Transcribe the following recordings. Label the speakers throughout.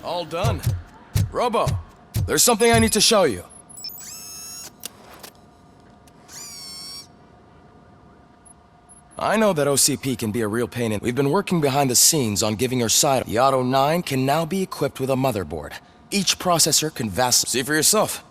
Speaker 1: All done. Robo, there's something I need to show you. I know that OCP can be a real pain, and we've been working behind the scenes on giving her side. The Auto 9 can now be equipped with a motherboard. Each processor can vastly... See for yourself.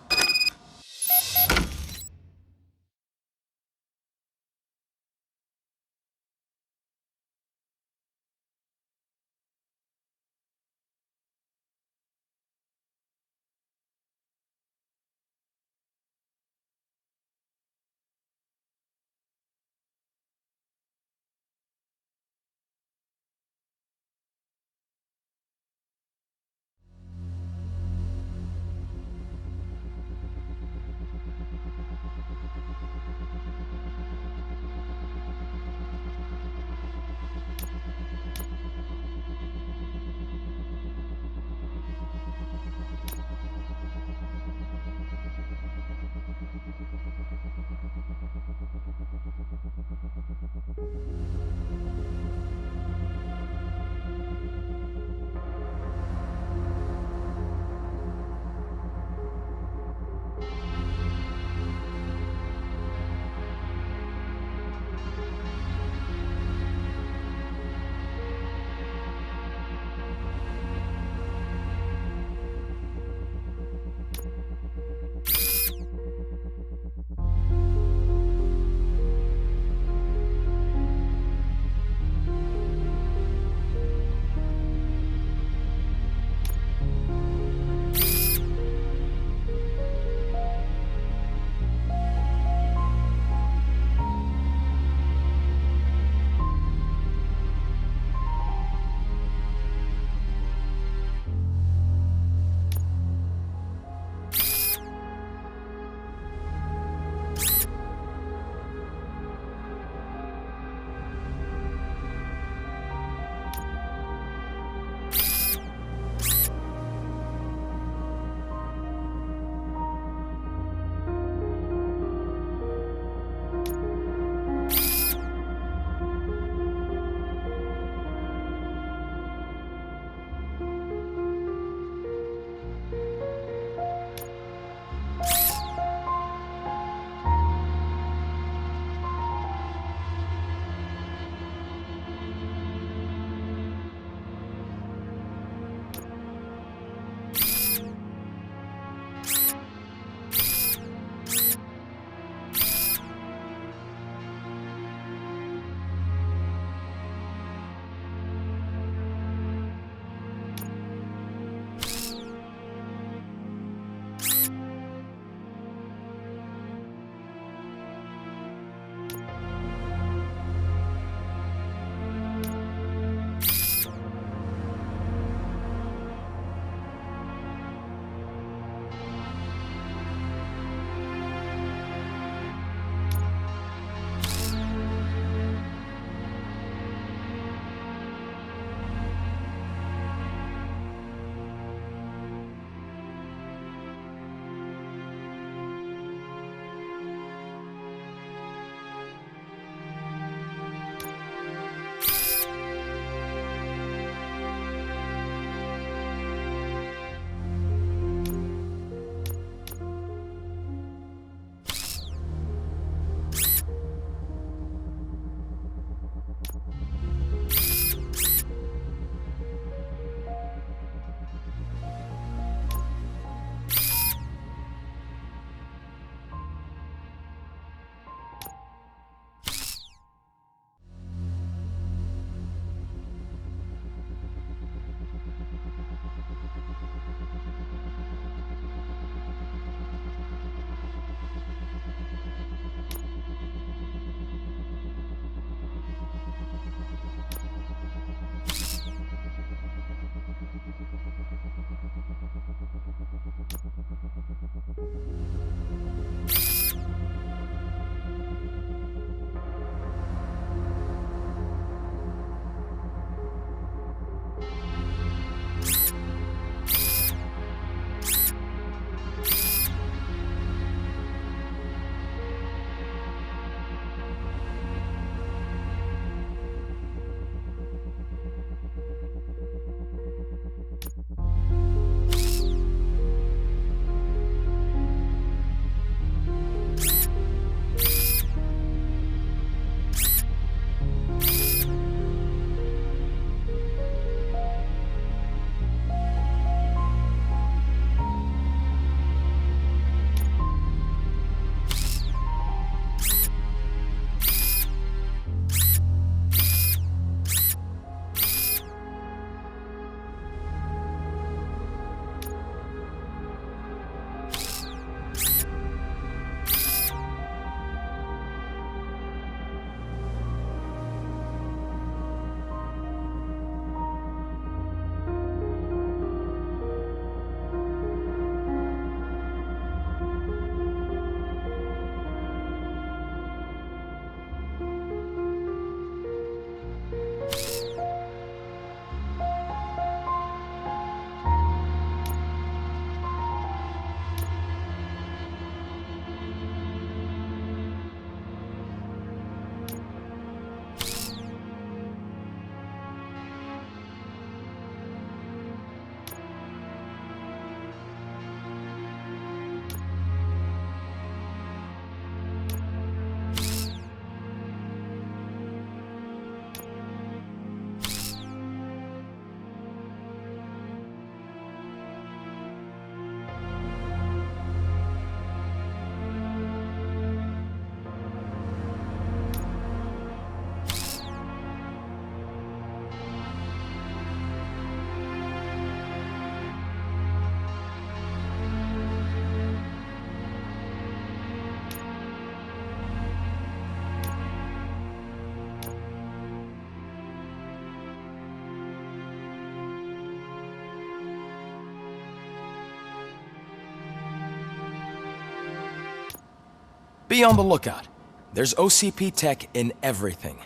Speaker 1: Be on the lookout. There's OCP tech in everything.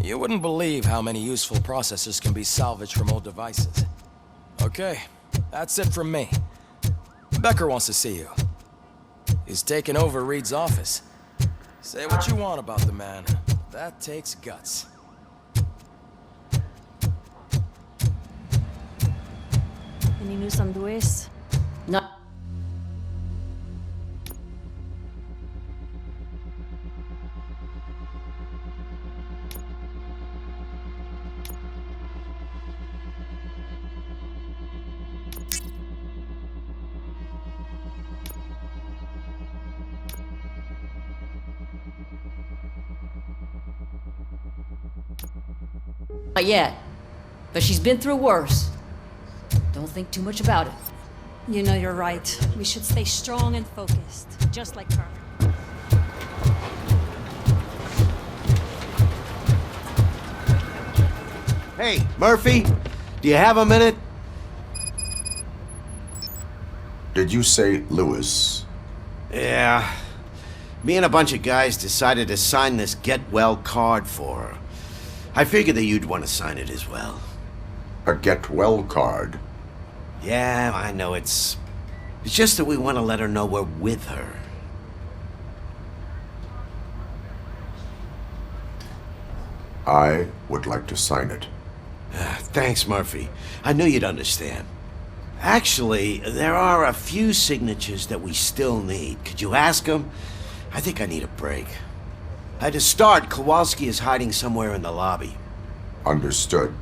Speaker 1: You wouldn't believe how many useful processors can be salvaged from old devices. Okay, that's it from me. Becker wants to see you. He's taken over Reed's office. Say what you want about the man. That takes guts.
Speaker 2: Any news on Luis?
Speaker 3: No. Not yet, but she's been through worse. Don't think too much about it.
Speaker 2: You know you're right. We should stay strong and focused, just like her.
Speaker 4: Hey, Murphy, do you have a minute?
Speaker 5: Did you say Lewis?
Speaker 4: Yeah. Me and a bunch of guys decided to sign this get well card for her. I figured that you'd want to sign it as well.
Speaker 5: A get well card?
Speaker 4: Yeah, I know it's just that we want to let her know we're with her.
Speaker 5: I would like to sign it.
Speaker 4: Thanks, Murphy. I knew you'd understand. Actually, there are a few signatures that we still need. Could you ask them? I think I need a break. To start, Kowalski is hiding somewhere in the lobby.
Speaker 5: Understood.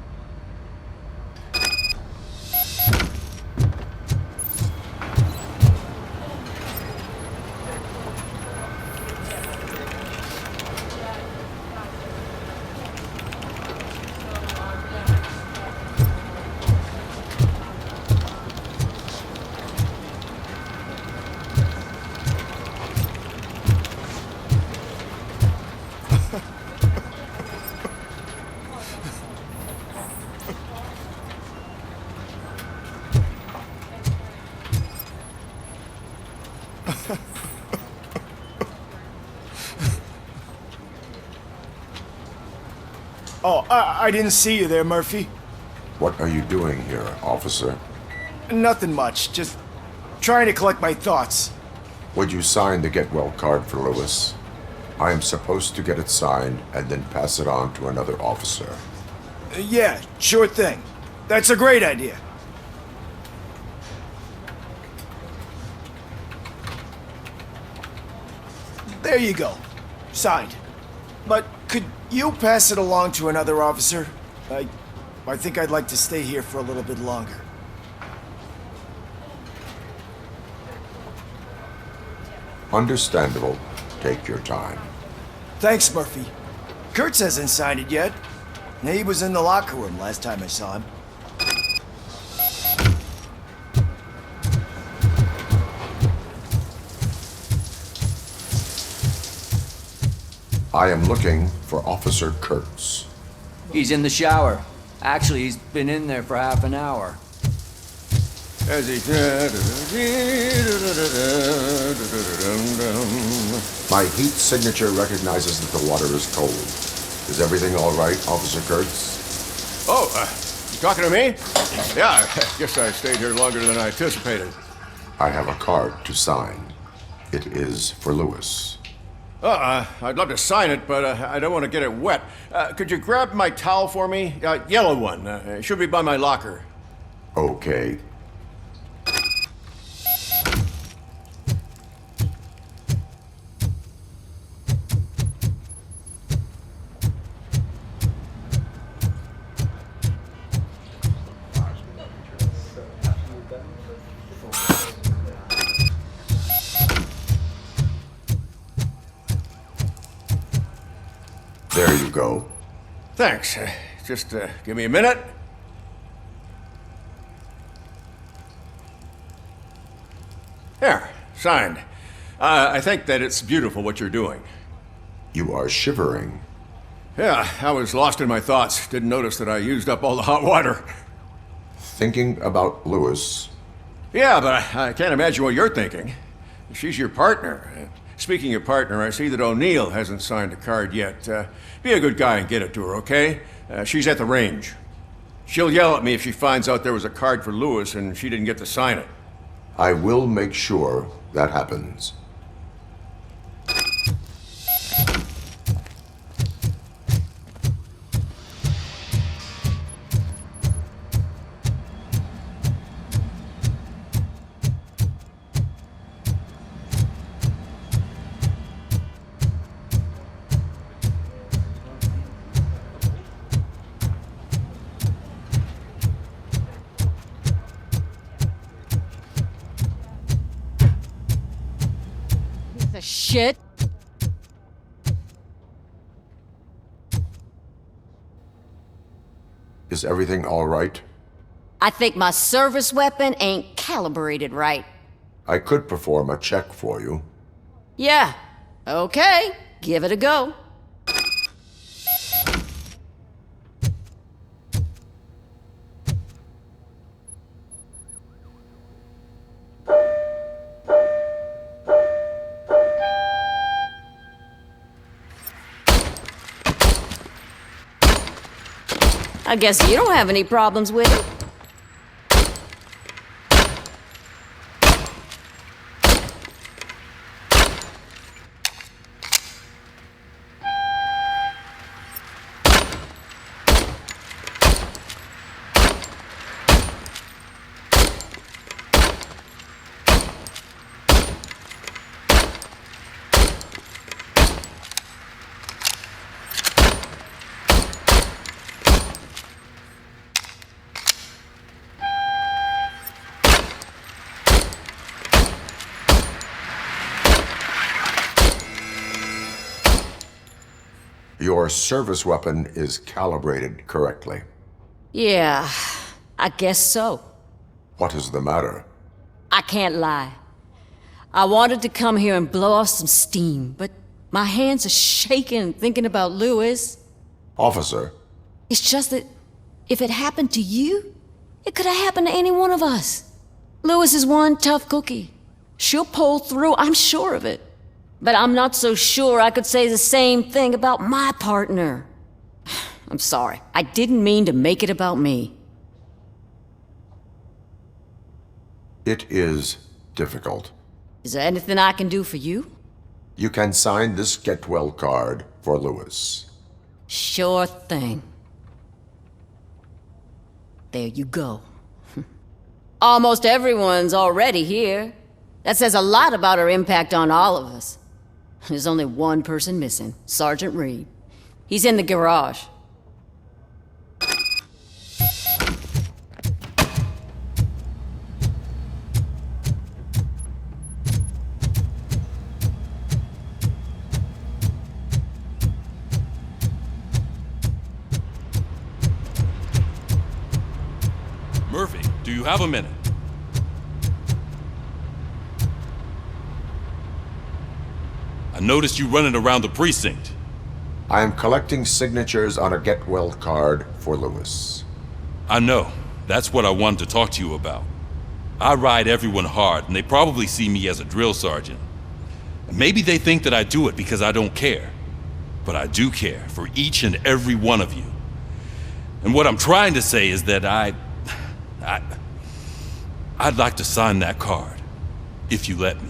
Speaker 6: Oh, I didn't see you there, Murphy.
Speaker 5: What are you doing here, officer?
Speaker 6: Nothing much, just trying to collect my thoughts.
Speaker 5: Would you sign the get well card for Lewis? I am supposed to get it signed and then pass it on to another officer.
Speaker 6: Yeah, sure thing. That's a great idea. There you go. Signed. But could you pass it along to another officer? I think I'd like to stay here for a little bit longer.
Speaker 5: Understandable. Take your time.
Speaker 6: Thanks, Murphy. Kurtz hasn't signed it yet. He was in the locker room last time I saw him.
Speaker 5: I am looking for Officer Kurtz.
Speaker 7: He's in the shower. Actually, he's been in there for half an hour.
Speaker 8: As he...
Speaker 5: My heat signature recognizes that the water is cold. Is everything all right, Officer Kurtz?
Speaker 8: Oh, you talking to me? Yeah, I guess I stayed here longer than I anticipated.
Speaker 5: I have a card to sign. It is for Lewis.
Speaker 8: I'd love to sign it, but I don't want to get it wet. Could you grab my towel for me? Yellow one. It should be by my locker.
Speaker 5: Okay. There you go.
Speaker 8: Thanks. Just give me a minute. There, signed. I think that it's beautiful what you're doing.
Speaker 5: You are shivering.
Speaker 8: Yeah, I was lost in my thoughts. Didn't notice that I used up all the hot water.
Speaker 5: Thinking about Lewis.
Speaker 8: Yeah, but I can't imagine what you're thinking. She's your partner. Speaking of partner, I see that O'Neill hasn't signed a card yet. Be a good guy and get it to her, okay? She's at the range. She'll yell at me if she finds out there was a card for Lewis and she didn't get to sign it.
Speaker 5: I will make sure that happens.
Speaker 3: The shit.
Speaker 5: Is everything all right?
Speaker 3: I think my service weapon ain't calibrated right.
Speaker 5: I could perform a check for you.
Speaker 3: Yeah. Okay. Give it a go. I guess you don't have any problems with it.
Speaker 5: Your service weapon is calibrated correctly.
Speaker 3: Yeah, I guess so.
Speaker 5: What is the matter?
Speaker 3: I can't lie. I wanted to come here and blow off some steam, but my hands are shaking thinking about Lewis.
Speaker 5: Officer,
Speaker 3: It's just that if it happened to you, it could have happened to any one of us. Lewis is one tough cookie. She'll pull through, I'm sure of it. But I'm not so sure I could say the same thing about my partner. I'm sorry. I didn't mean to make it about me.
Speaker 5: it is difficult.
Speaker 3: Is there anything I can do for you?
Speaker 5: You can sign this get well card for Lewis.
Speaker 3: Sure thing. There you go. Almost everyone's already here. That says a lot about her impact on all of us. There's only one person missing, Sergeant Reed. He's in the garage.
Speaker 9: Murphy, do you have a minute? I noticed you running around the precinct.
Speaker 5: I am collecting signatures on a get well card for Lewis.
Speaker 9: I know. That's what I wanted to talk to you about. I ride everyone hard, and they probably see me as a drill sergeant. Maybe they think that I do it because I don't care. But I do care for each and every one of you. And what I'm trying to say is that I'd like to sign that card, if you let me.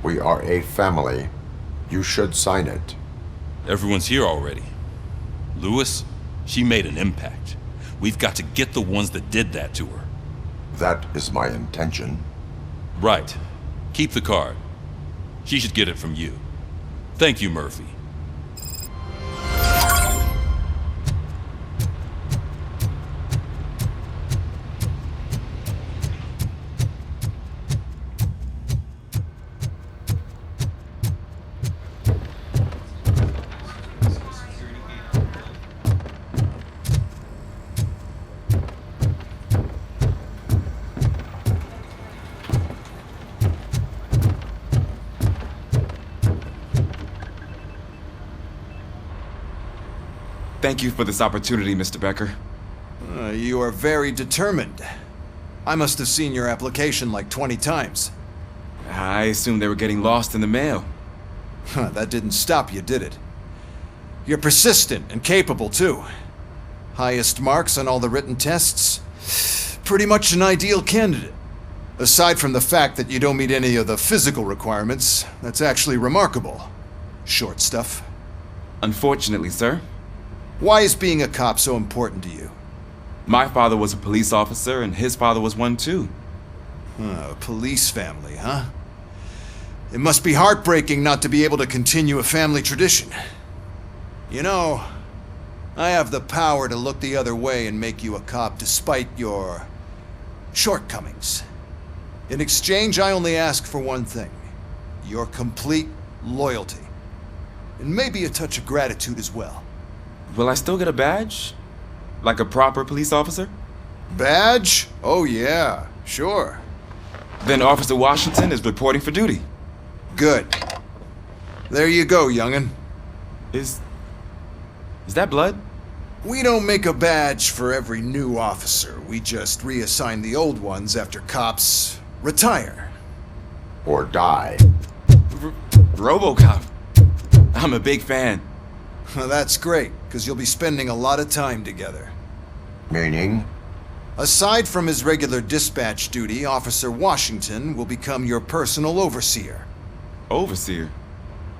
Speaker 5: We are a family. You should sign it.
Speaker 9: Everyone's here already. Lewis, she made an impact. We've got to get the ones that did that to her.
Speaker 5: That is my intention.
Speaker 9: Right. Keep the card. She should get it from you. Thank you, Murphy.
Speaker 10: Thank you for this opportunity, Mr. Becker.
Speaker 6: You are very determined.
Speaker 10: I must have seen your application like 20 times.
Speaker 11: I assumed they were getting lost in the mail.
Speaker 10: Huh, that didn't stop you, did it? You're persistent and capable, too. Highest marks on all the written tests. Pretty much an ideal candidate. Aside from the fact that you don't meet any of the physical requirements, that's actually remarkable. Short stuff.
Speaker 11: Unfortunately, sir.
Speaker 10: Why is being a cop so important to you?
Speaker 11: My father was a police officer, and his father was one too.
Speaker 10: A police family, huh? It must be heartbreaking not to be able to continue a family tradition. You know, I have the power to look the other way and make you a cop despite your shortcomings. In exchange, I only ask for one thing. Your complete loyalty. And maybe a touch of gratitude as well.
Speaker 11: Will I still get a badge? Like a proper police officer?
Speaker 10: Badge? Oh yeah, sure.
Speaker 11: Then Officer Washington is reporting for duty.
Speaker 10: Good. There you go, young'un.
Speaker 11: Is that blood?
Speaker 10: We don't make a badge for every new officer. We just reassign the old ones after cops retire.
Speaker 5: Or die.
Speaker 11: RoboCop. I'm a big fan.
Speaker 10: Well, that's great, because you'll be spending a lot of time together.
Speaker 5: Meaning?
Speaker 10: Aside from his regular dispatch duty, Officer Washington will become your personal overseer.
Speaker 11: Overseer?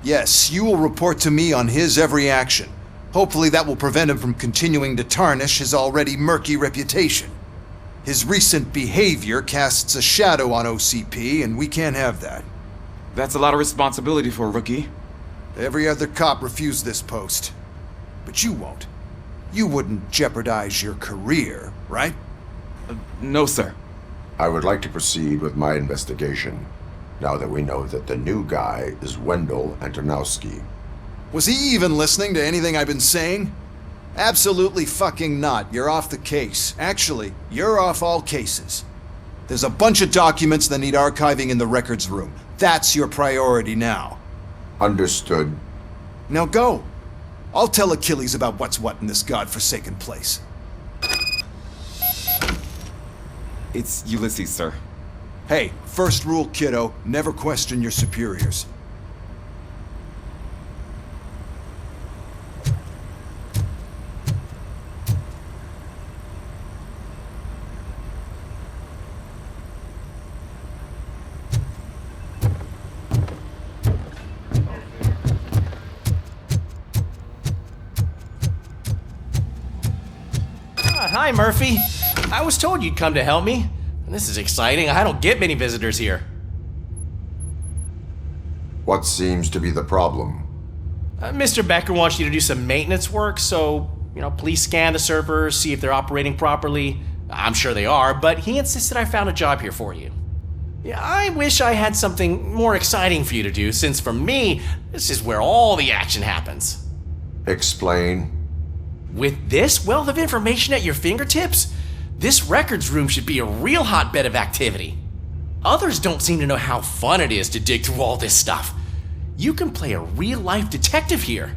Speaker 10: Yes, you will report to me on his every action. Hopefully that will prevent him from continuing to tarnish his already murky reputation. His recent behavior casts a shadow on OCP, and we can't have that.
Speaker 11: That's a lot of responsibility for a rookie.
Speaker 10: Every other cop refused this post. But you won't. You wouldn't jeopardize your career, right?
Speaker 11: No, sir.
Speaker 5: I would like to proceed with my investigation, now that we know that the new guy is Wendell Antonowski.
Speaker 10: Was he even listening to anything I've been saying? Absolutely fucking not. You're off the case. Actually, you're off all cases. There's a bunch of documents that need archiving in the records room. That's your priority now.
Speaker 5: Understood.
Speaker 10: Now go. I'll tell Achilles about what's what in this godforsaken place.
Speaker 11: It's Ulysses, sir.
Speaker 10: Hey, first rule, kiddo, never question your superiors.
Speaker 12: Hi, Murphy. I was told you'd come to help me. This is exciting. I don't get many visitors here.
Speaker 5: What seems to be the problem?
Speaker 12: Mr. Becker wants you to do some maintenance work, so, please scan the servers, see if they're operating properly. I'm sure they are, but he insisted I found a job here for you. Yeah, I wish I had something more exciting for you to do, since for me, this is where all the action happens.
Speaker 5: Explain.
Speaker 12: With this wealth of information at your fingertips, this records room should be a real hotbed of activity. Others don't seem to know how fun it is to dig through all this stuff. You can play a real-life detective here.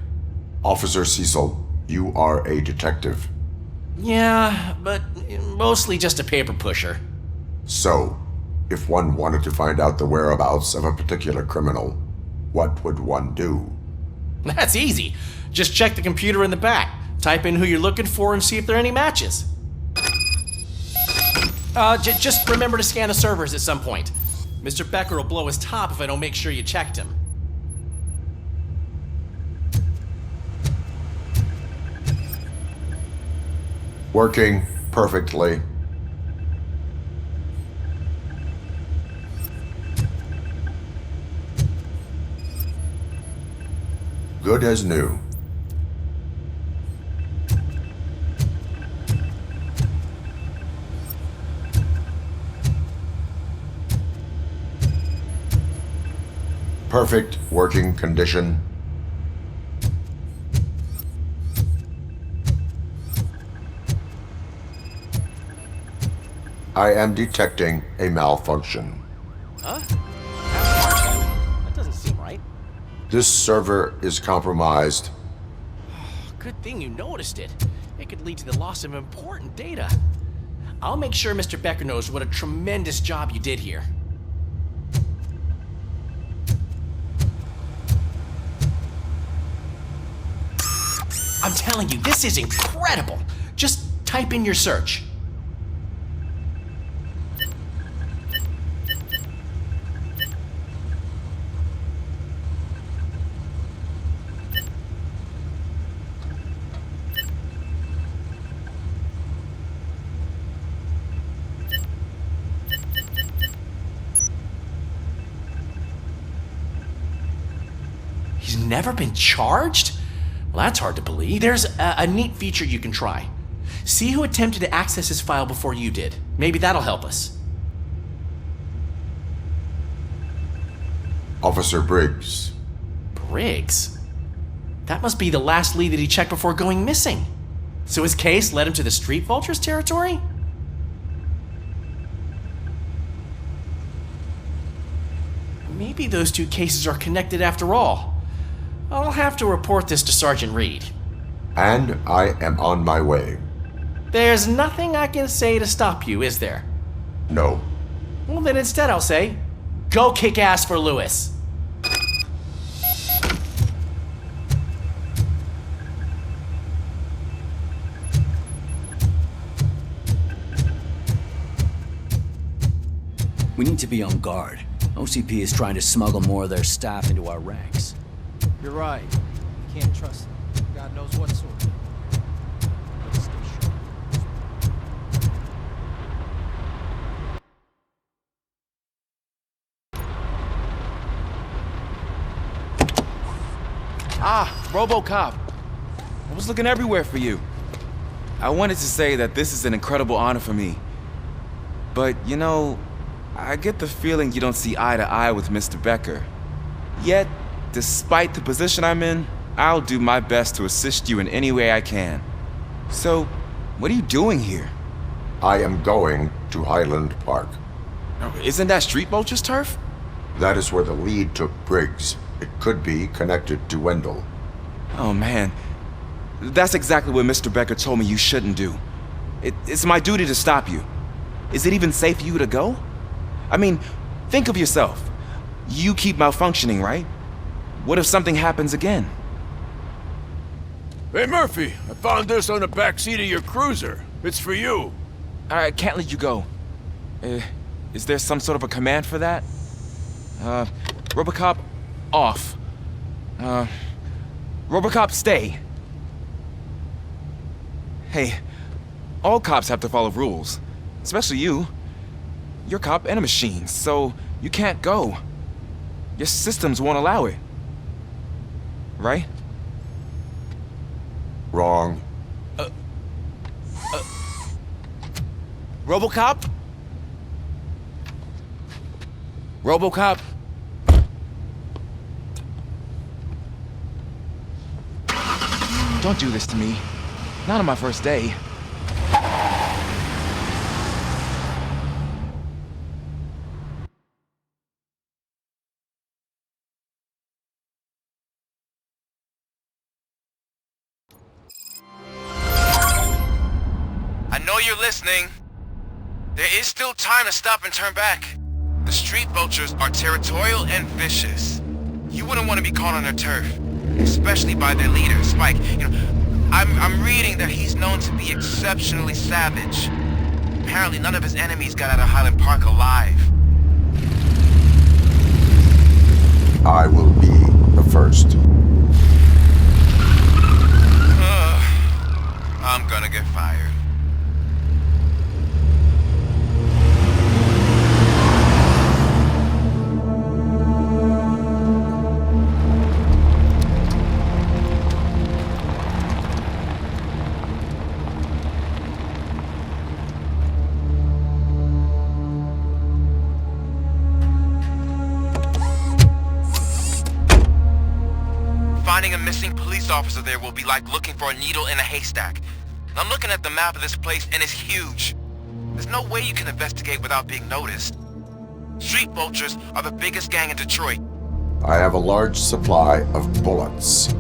Speaker 5: Officer Cecil, you are a detective.
Speaker 12: Yeah, but mostly just a paper pusher.
Speaker 5: So, if one wanted to find out the whereabouts of a particular criminal, what would one do?
Speaker 12: That's easy. Just check the computer in the back. Type in who you're looking for and see if there are any matches. Just remember to scan the servers at some point. Mr. Becker will blow his top if I don't make sure you checked him.
Speaker 5: Working perfectly. Good as new. Perfect working condition. I am detecting a malfunction.
Speaker 12: Huh? That doesn't seem right.
Speaker 5: This server is compromised.
Speaker 12: Good thing you noticed it. It could lead to the loss of important data. I'll make sure Mr. Becker knows what a tremendous job you did here. I'm telling you, this is incredible. Just type in your search. He's never been charged? Well, that's hard to believe. There's a neat feature you can try. See who attempted to access his file before you did. Maybe that'll help us.
Speaker 5: Officer Briggs.
Speaker 12: Briggs? That must be the last lead that he checked before going missing. So his case led him to the Street Vultures territory? Maybe those two cases are connected after all. I'll have to report this to Sergeant Reed.
Speaker 5: And I am on my way.
Speaker 12: There's nothing I can say to stop you, is there?
Speaker 5: No.
Speaker 12: Well, then instead I'll say, go kick ass for Lewis.
Speaker 7: We need to be on guard. OCP is trying to smuggle more of their staff into our ranks.
Speaker 13: You're right. You can't trust them. God knows what sort. Let's stay sharp.
Speaker 11: Ah, RoboCop. I was looking everywhere for you. I wanted to say that this is an incredible honor for me. But, you know, I get the feeling you don't see eye to eye with Mr. Becker. Yet, despite the position I'm in, I'll do my best to assist you in any way I can. So, what are you doing here?
Speaker 5: I am going to Highland Park.
Speaker 11: Isn't that Street Vulture's turf?
Speaker 5: That is where the lead took Briggs. It could be connected to Wendell.
Speaker 11: Oh man, that's exactly what Mr. Becker told me you shouldn't do. It's my duty to stop you. Is it even safe for you to go? I mean, think of yourself. You keep malfunctioning, right? What if something happens again?
Speaker 8: Hey, Murphy, I found this on the back seat of your cruiser. It's for you.
Speaker 11: I can't let you go. Is there some sort of a command for that? RoboCop, off. RoboCop, stay. Hey, all cops have to follow rules. Especially you. You're a cop and a machine, so you can't go. Your systems won't allow it. Right?
Speaker 5: Wrong.
Speaker 11: RoboCop? RoboCop? Don't do this to me. Not on my first day.
Speaker 14: I know you're listening. There is still time to stop and turn back. The Street Vultures are territorial and vicious. You wouldn't want to be caught on their turf, especially by their leader, Spike. You know, I'm reading that he's known to be exceptionally savage. Apparently none of his enemies got out of Highland Park alive.
Speaker 5: I will be the first.
Speaker 14: I'm gonna get fired. Finding a missing police officer there will be like looking for a needle in a haystack. I'm looking at the map of this place and it's huge. There's no way you can investigate without being noticed. Street Vultures are the biggest gang in Detroit.
Speaker 5: I have a large supply of bullets.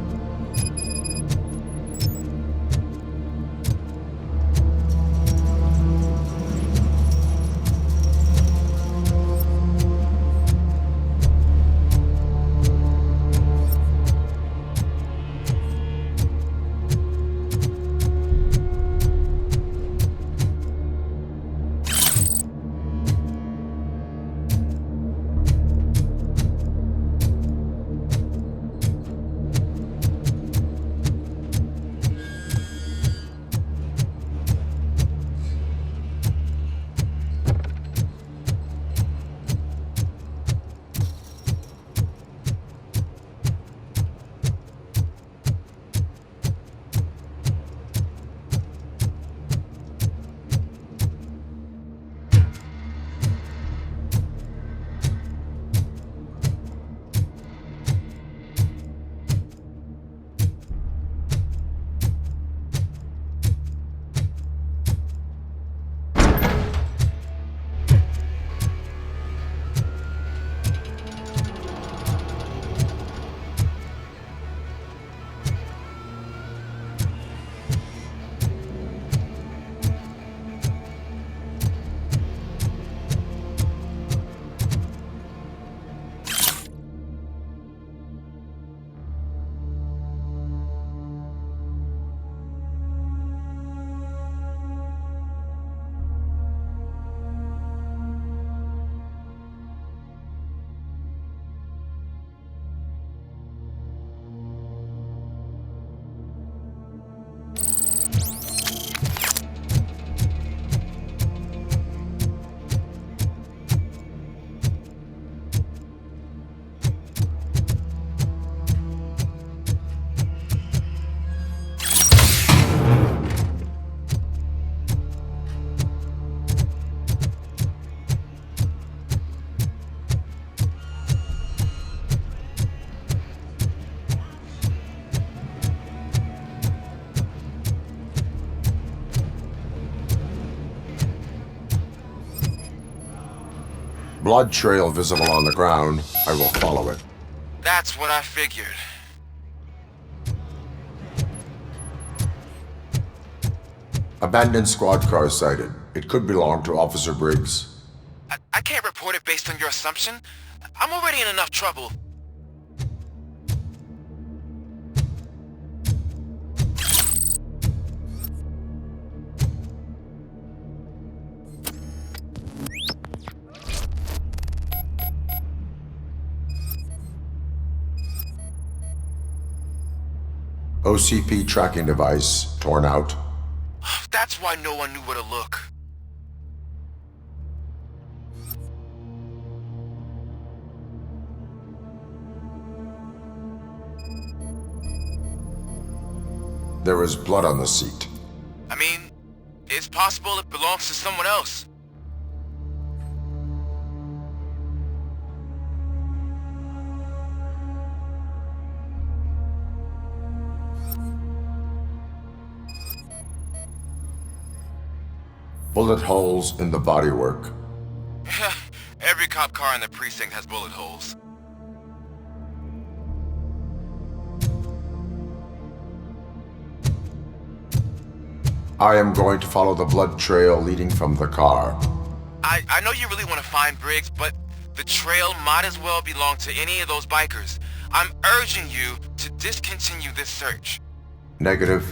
Speaker 5: Blood trail visible on the ground. I will follow it.
Speaker 14: That's what I figured.
Speaker 5: Abandoned squad car sighted. It could belong to Officer Briggs.
Speaker 14: I can't report it based on your assumption. I'm already in enough trouble.
Speaker 5: OCP tracking device torn out.
Speaker 14: That's why no one knew where to look.
Speaker 5: There is blood on the seat.
Speaker 14: I mean, it's possible it belongs to someone else.
Speaker 5: Bullet holes in the bodywork.
Speaker 14: Every cop car in the precinct has bullet holes.
Speaker 5: I am going to follow the blood trail leading from the car.
Speaker 14: I know you really want to find Briggs, but the trail might as well belong to any of those bikers. I'm urging you to discontinue this search.
Speaker 5: Negative.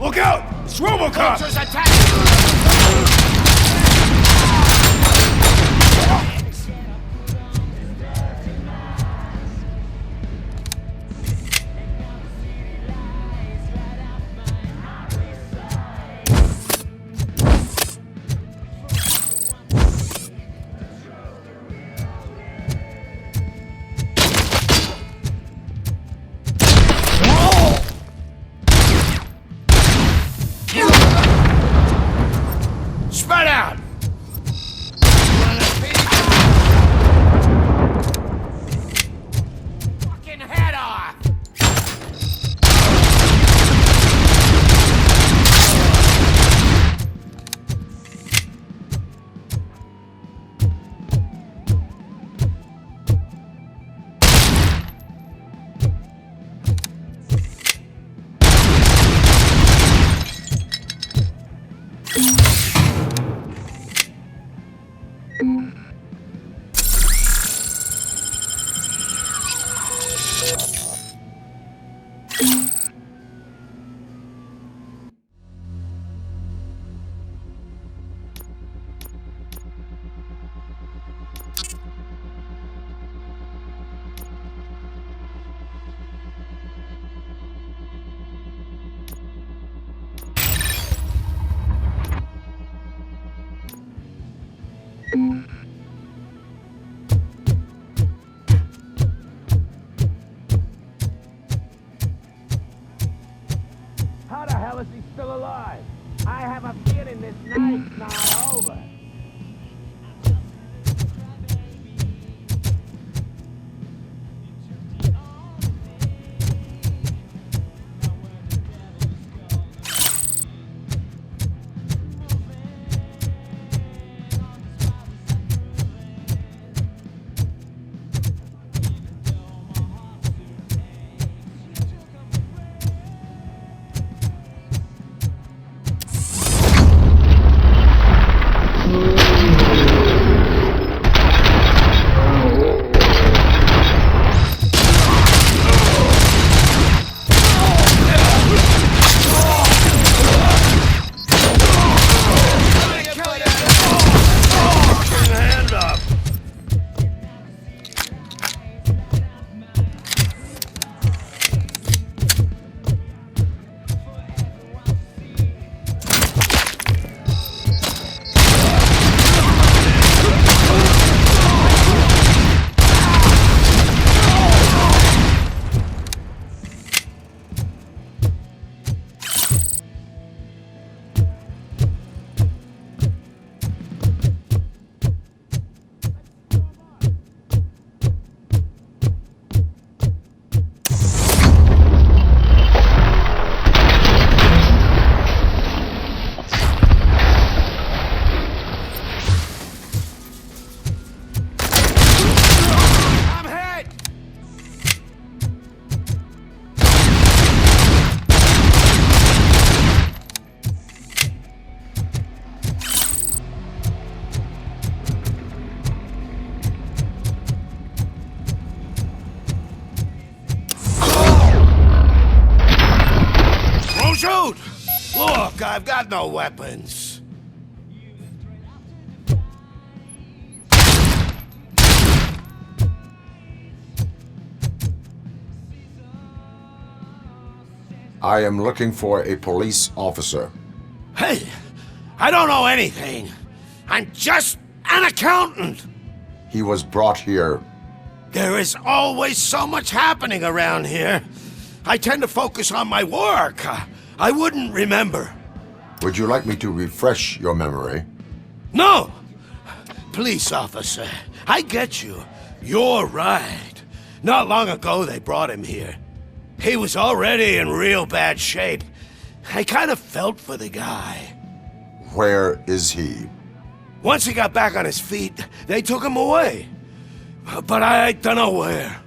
Speaker 4: Look out! It's RoboCop!
Speaker 6: Vultures attacking!
Speaker 4: Spread out!
Speaker 6: Fucking head off!
Speaker 4: How the hell is he still alive? I have a feeling this night's not over. Shoot! Look, I've got no weapons.
Speaker 5: I am looking for a police officer.
Speaker 4: Hey, I don't know anything. I'm just an accountant.
Speaker 5: He was brought here.
Speaker 4: There is always so much happening around here. I tend to focus on my work. I wouldn't remember.
Speaker 5: Would you like me to refresh your memory?
Speaker 4: No! Police officer, I get you. You're right. Not long ago they brought him here. He was already in real bad shape. I kind of felt for the guy.
Speaker 5: Where is he?
Speaker 4: Once he got back on his feet, they took him away. But I don't know where.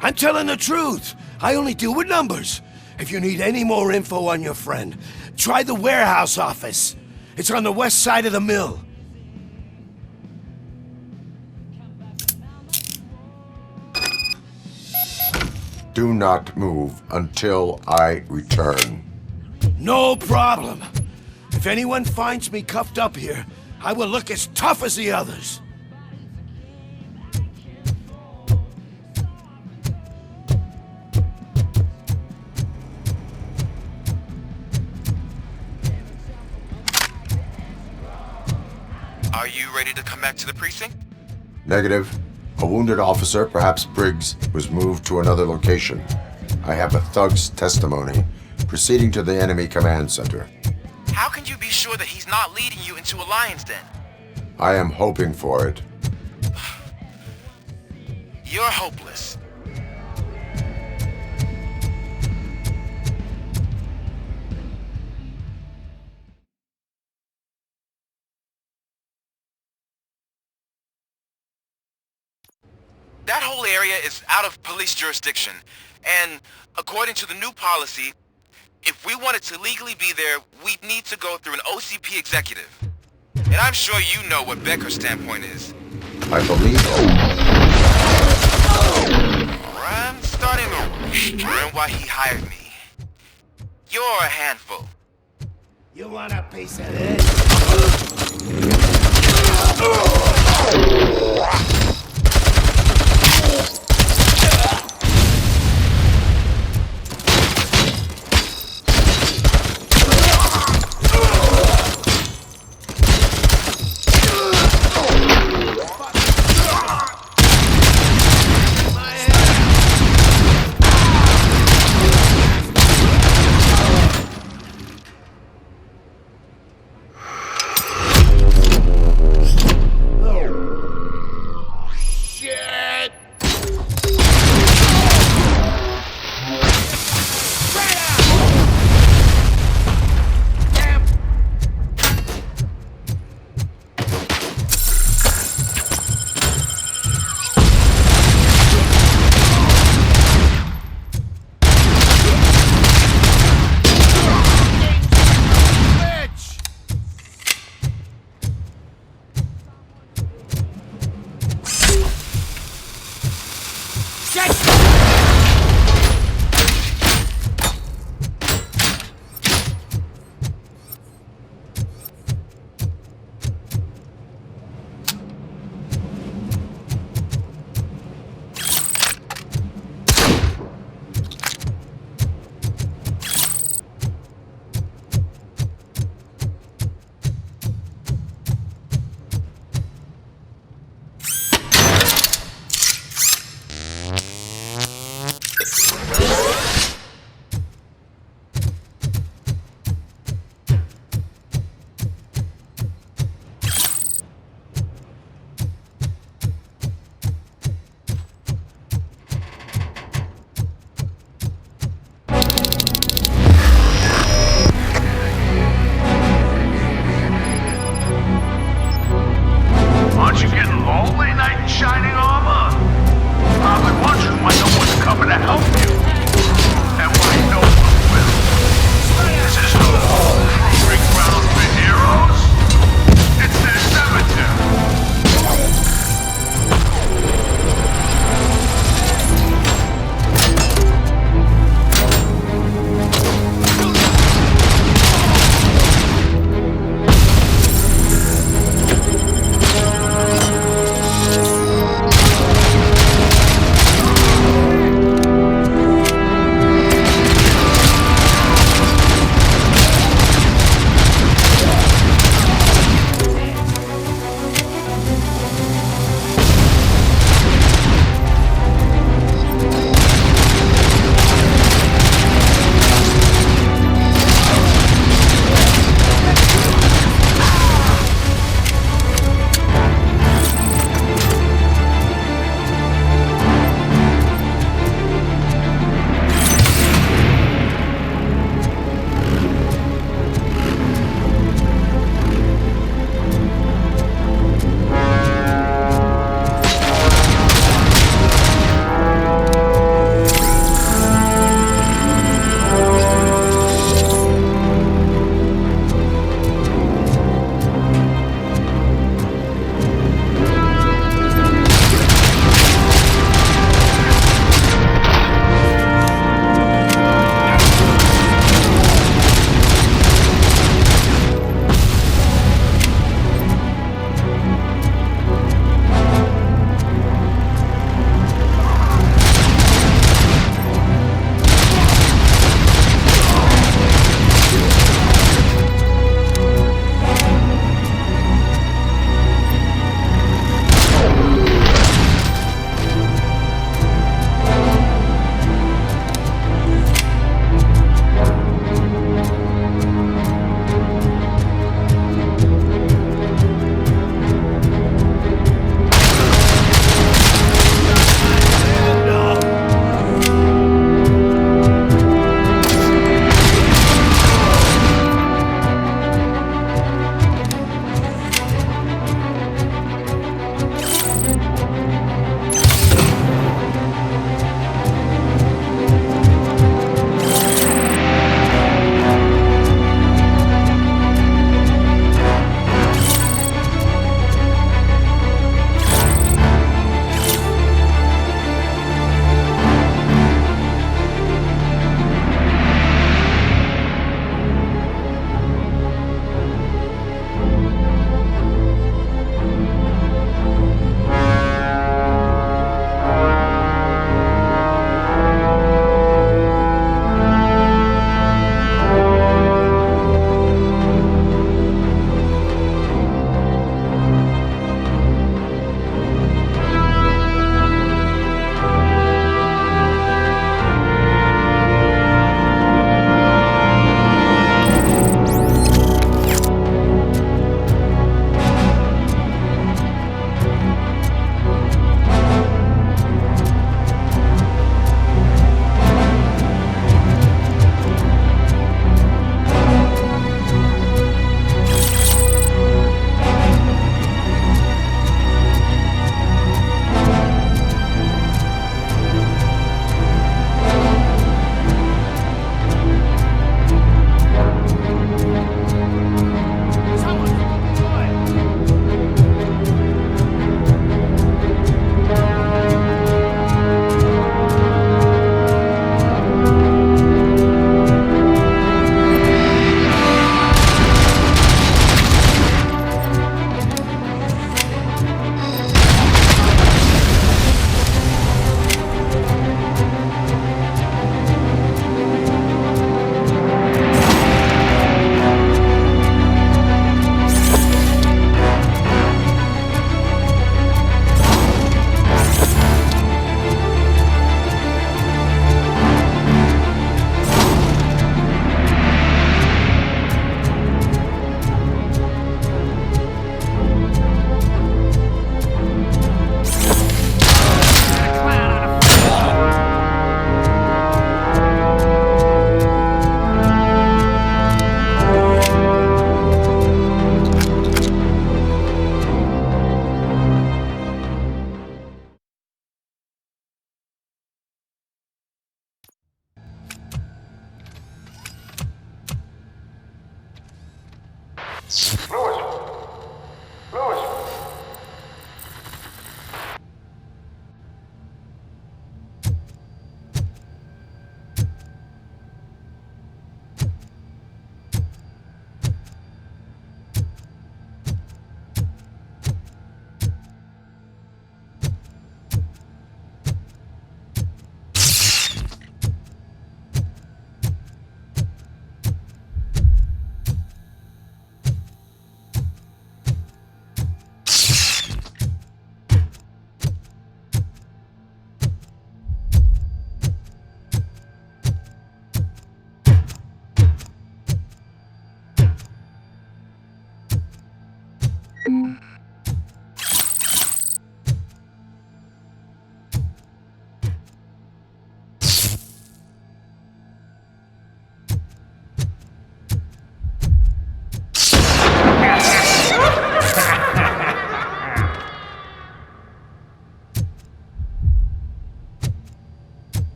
Speaker 4: I'm telling the truth. I only deal with numbers. If you need any more info on your friend, try the warehouse office. It's on the west side of the mill.
Speaker 5: Do not move until I return.
Speaker 4: No problem. If anyone finds me cuffed up here, I will look as tough as the others.
Speaker 14: Are you ready to come back to the precinct?
Speaker 5: Negative. A wounded officer, perhaps Briggs, was moved to another location. I have a thug's testimony proceeding to the enemy command center.
Speaker 14: How can you be sure that he's not leading you into a lion's den?
Speaker 5: I am hoping for it.
Speaker 14: You're hopeless. That whole area is out of police jurisdiction, and according to the new policy, if we wanted to legally be there, we'd need to go through an OCP executive. And I'm sure you know what Becker's standpoint is.
Speaker 5: I believe...
Speaker 14: I'm starting to learn why he hired me. You're a handful.
Speaker 4: You want a piece of this?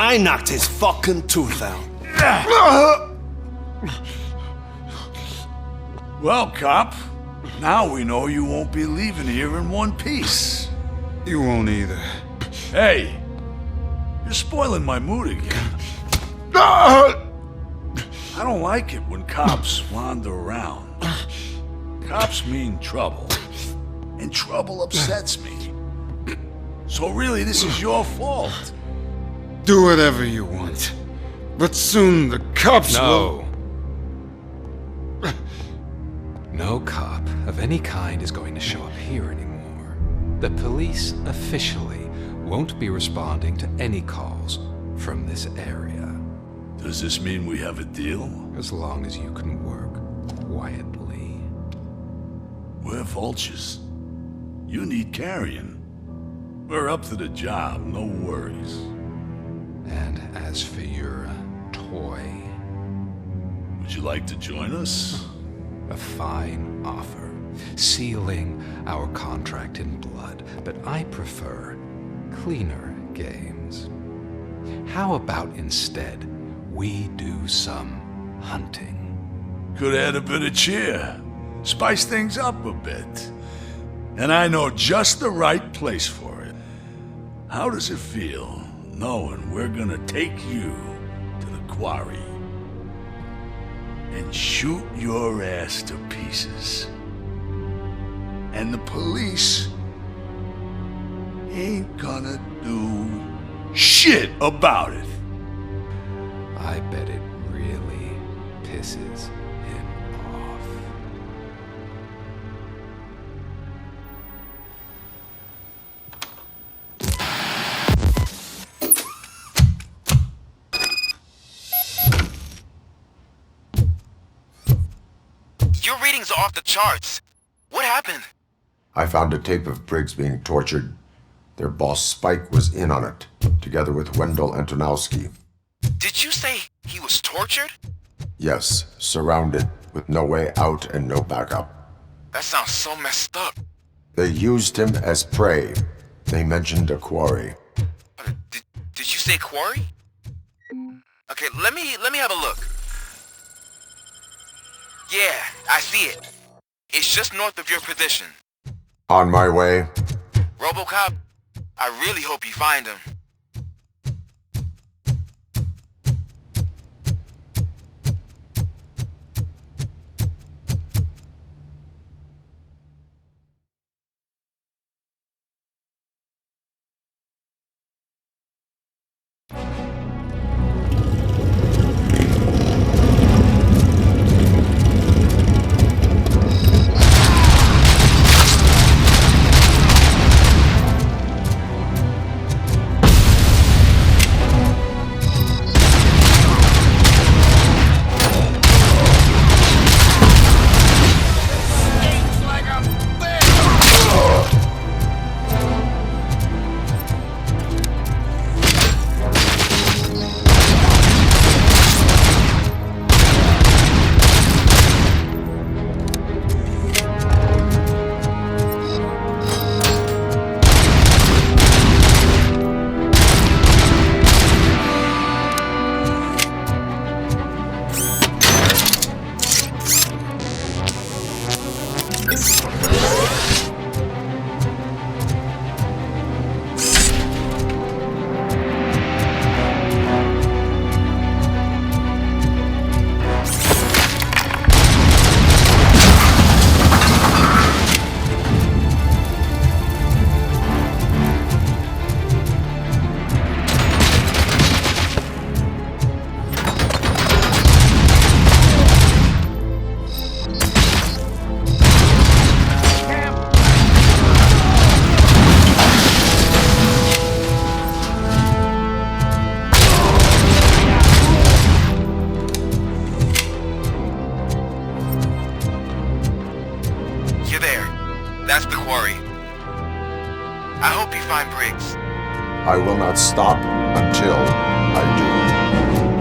Speaker 15: I knocked his fucking tooth out.
Speaker 16: Well, cop, now we know you won't be leaving here in one piece.
Speaker 10: You won't either.
Speaker 16: Hey, you're spoiling my mood again. I don't like it when cops wander around. Cops mean trouble, and trouble upsets me. So really, this is your fault.
Speaker 10: Do whatever you want. But soon the cops will...
Speaker 17: No cop of any kind is going to show up here anymore. The police officially won't be responding to any calls from this area.
Speaker 16: Does this mean we have a deal?
Speaker 17: As long as you can work quietly.
Speaker 16: We're vultures. You need carrion. We're up to the job, no worries.
Speaker 17: And as for your toy...
Speaker 16: Would you like to join us?
Speaker 17: A fine offer, sealing our contract in blood, but I prefer cleaner games. How about instead we do some hunting?
Speaker 16: Could add a bit of cheer, spice things up a bit. And I know just the right place for it. How does it feel knowing we're gonna take you to the quarry and shoot your ass to pieces? And the police ain't gonna do shit about it.
Speaker 17: I bet it really pisses him off.
Speaker 14: Your readings are off the charts. What happened?
Speaker 5: I found a tape of Briggs being tortured. Their boss Spike was in on it, together with Wendell Antonowski.
Speaker 14: Did you say he was tortured?
Speaker 5: Yes, surrounded, with no way out and no backup.
Speaker 14: That sounds so messed up.
Speaker 5: They used him as prey. They mentioned a quarry.
Speaker 14: Did you say quarry? Okay, let me have a look. Yeah, I see it. It's just north of your position.
Speaker 5: On my way.
Speaker 14: RoboCop, I really hope you find him. That's the quarry. I hope you find Briggs.
Speaker 5: I will not stop until I do.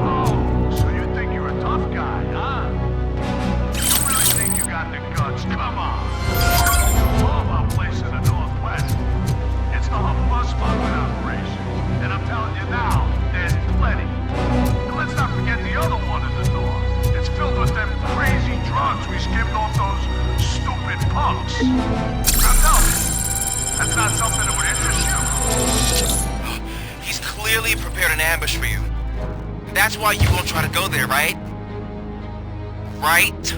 Speaker 16: Oh, so you think you're a tough guy, huh? You really think you got the guts? Come on. All about place in the Northwest. It's the humble smuggling operation. And I'm telling you now, there's plenty. And let's not forget the other one in the north. It's filled with them crazy drugs we skimmed off those stupid punks. Now tell me, that's not something that would interest you?
Speaker 14: He's clearly prepared an ambush for you. That's why you won't try to go there, right? Right?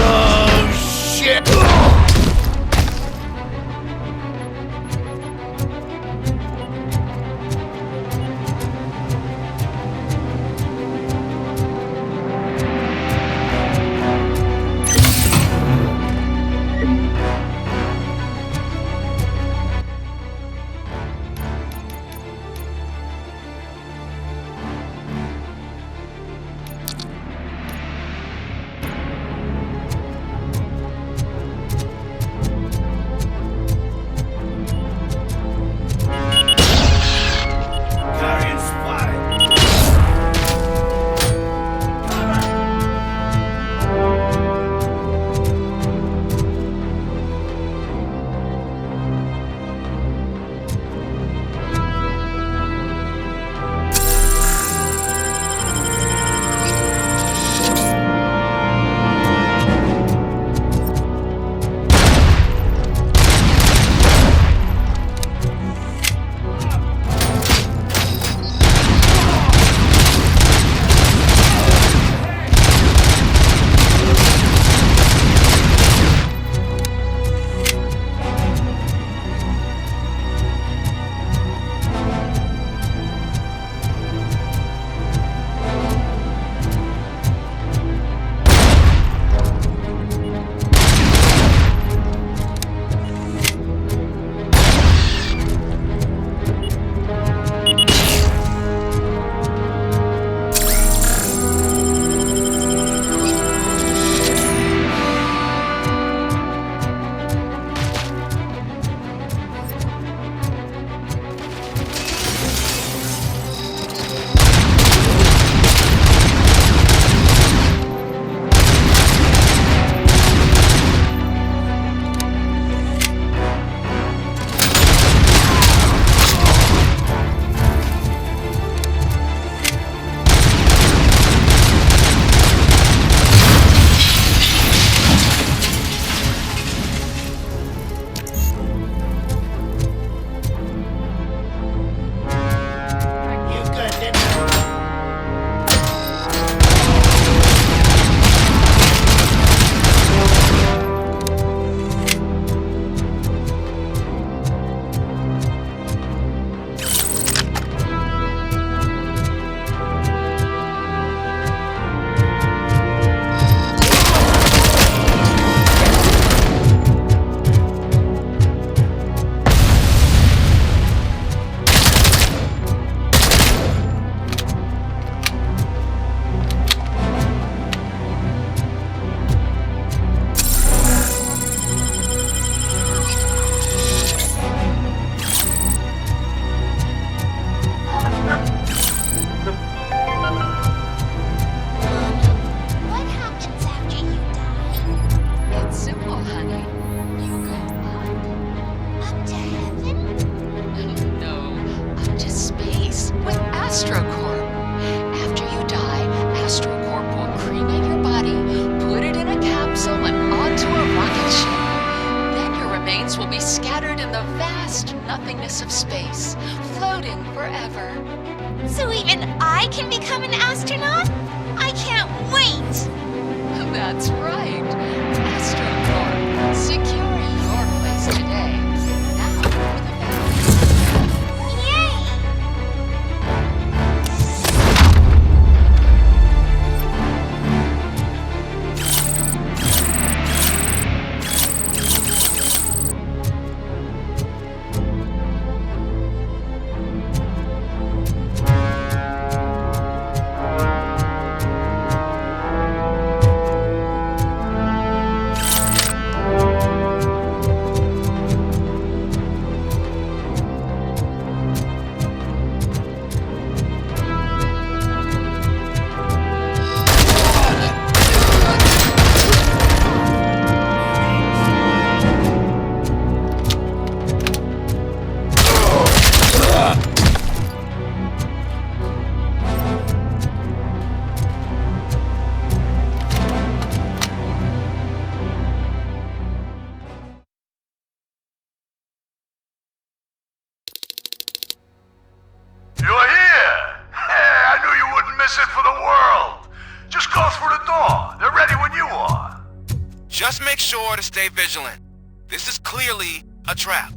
Speaker 4: Oh, shit!
Speaker 18: nothingness of space, floating forever.
Speaker 19: So even I can become an astronaut? I can't wait!
Speaker 18: That's right. AstroCorp. Secure your place today. Now with
Speaker 14: sure to stay vigilant. This is clearly a trap.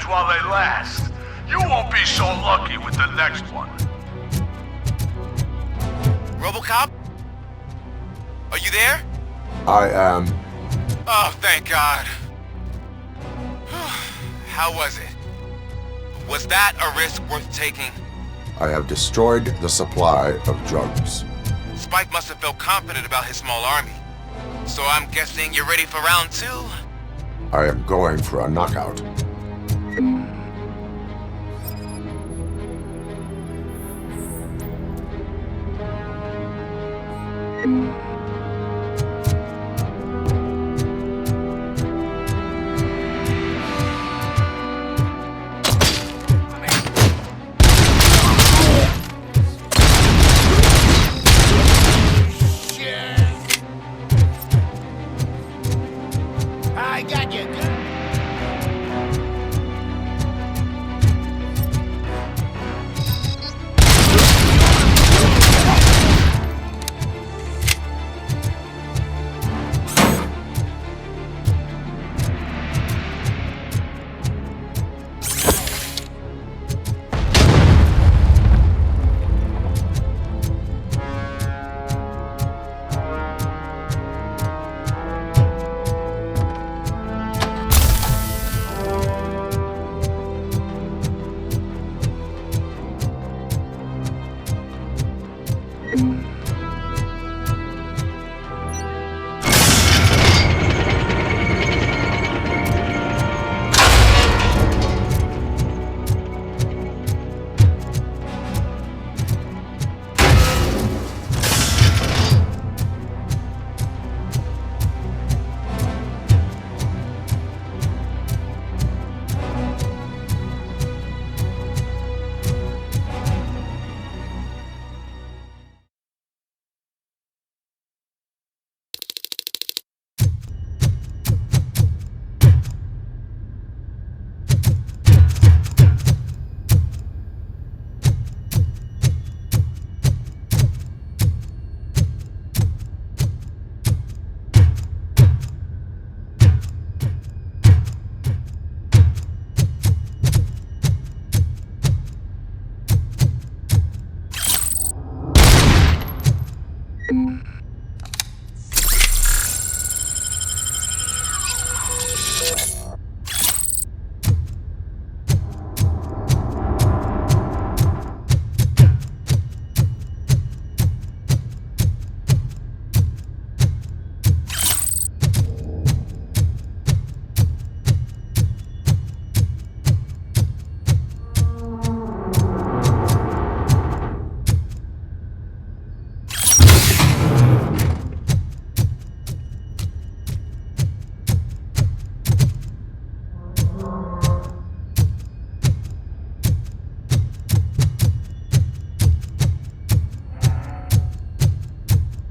Speaker 16: assignments while they last. You won't be so lucky with the next one.
Speaker 14: RoboCop? Are you there?
Speaker 5: I am.
Speaker 14: Oh, thank God. How was it? Was that a risk worth taking?
Speaker 5: I have destroyed the supply of drugs.
Speaker 14: Spike must have felt confident about his small army. So I'm guessing you're ready for round 2?
Speaker 5: I am going for a knockout.
Speaker 6: I got you.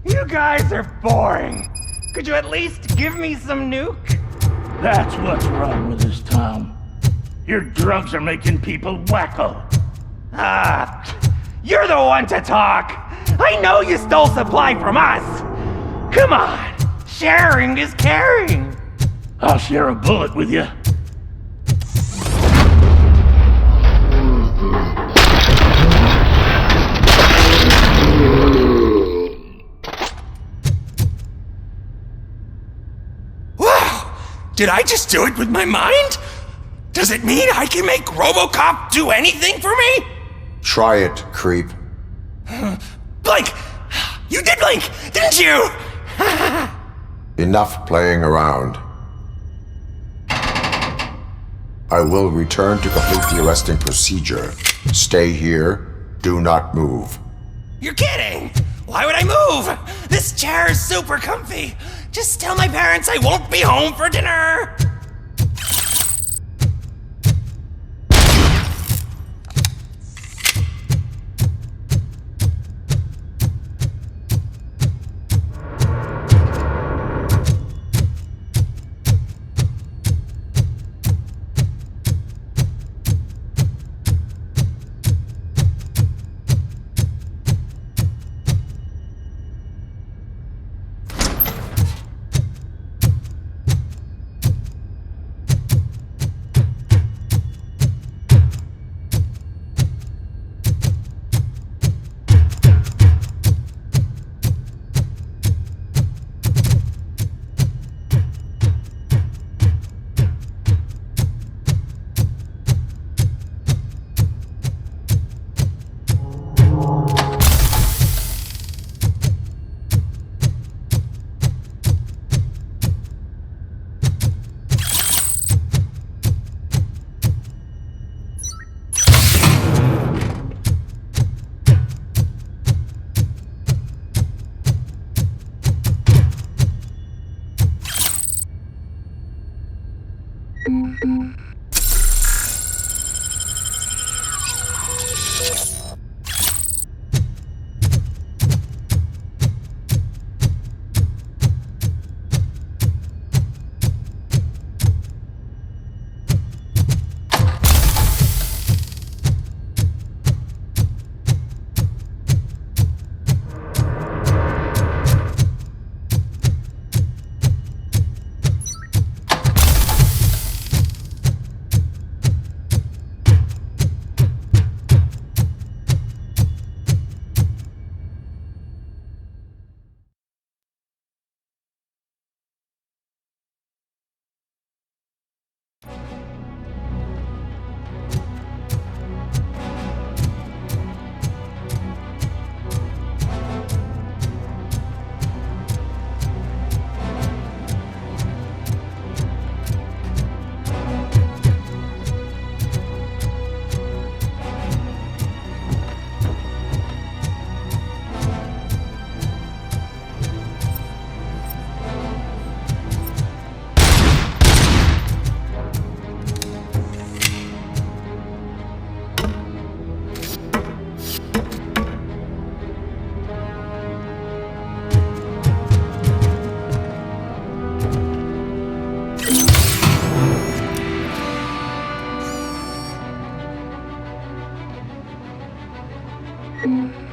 Speaker 20: You guys are boring. Could you at least give me some nuke?
Speaker 21: That's what's wrong with this town. Your drugs are making people wacko.
Speaker 20: You're the one to talk. I know you stole supply from us. Come on, sharing is caring.
Speaker 21: I'll share a bullet with you.
Speaker 20: Did I just do it with my mind? Does it mean I can make RoboCop do anything for me?
Speaker 5: Try it, creep.
Speaker 20: Blink! You did blink, didn't you?
Speaker 5: Enough playing around. I will return to complete the arresting procedure. Stay here. Do not move.
Speaker 20: You're kidding! Why would I move? This chair is super comfy. Just tell my parents I won't be home for dinner.
Speaker 21: Mm-hmm.